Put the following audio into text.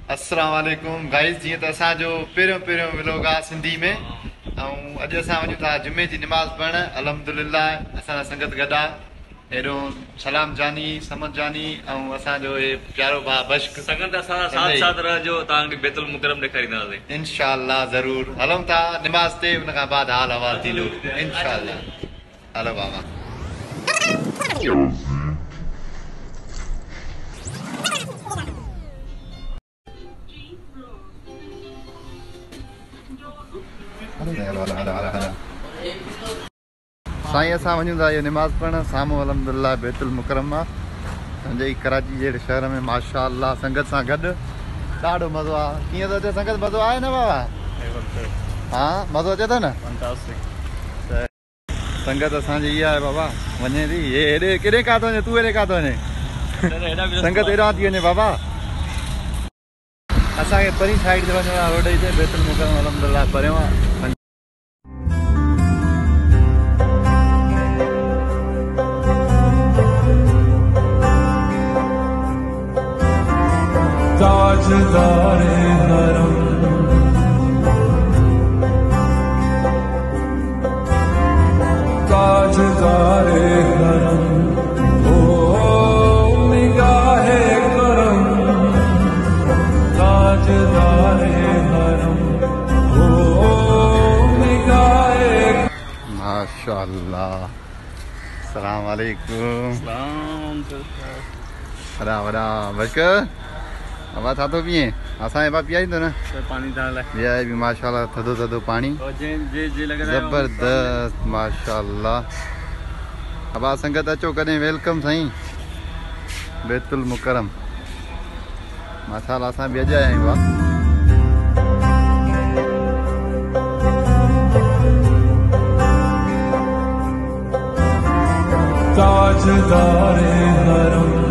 अस्सलाम वालेकुम गाइस। जी तो असो पहिरियों व्लॉग आ सिंधी में। अज अस वञूं था जुमे की नमाज़ पढ़ण। अल्हम्दुलिल्लाह असां संगत गॾा हेॾो सलाम जानी समद जानी असांजो ये प्यारो भाउ बश्क संगत असां साथ साथ रहजो तव्हांखे बैतुल मुकरम ॾेखारींदासीं इंशाअल्लाह ज़रूर। हलूं था नमाज़ ते, उन खां बाद हाल अहवाल थींदो इंशाअल्लाह। हलो बाबा। साईं असां वञूं था इहो नमाज़ पढ़ण साम्हूं अल्हम्दुलिल्लाह बैतुल मुकरम आहे संजय कराची जहिड़े शहर में। माशाअल्लाह संगत सां गॾु ॾाढो मज़ो आहे। कीअं थो अचे संगत? मज़ो आहे न बाबा? हा मज़ो अचे थो न? संगत असांजी इहा आहे बाबा, वञे थी हे हेॾे केॾे कां थो वञे? तूं हेॾे कां थो वञे? संगत हेॾां थी वञे बाबा। असांखे परी साइड ते वञिणो आहे, रोड ते बैतुल मुकरम अल्हम्दुलिल्लाह परियों आहे। ताजदारे हरम ताजदारे हरम ओ निगाहे करम ताजदारे हरम ओ निगाहे। माशाअल्लाह। अस्सलाम वालेकुम। वॾा वॾा बश्क बाबा छा थो पीए? असांजे बाबा पीआईंदो न पानी तव्हां लाइ पीआए बि माशाअल्लाह थधो थधो पानी ज़बरदस्त माशाअल्लाह। अबा संगत अचो कॾहिं, वेलकम साईं बैतुल मुकरम। माशाअल्लाह असां बि अॼु आया आहियूं बाबा। ताजदारे हरम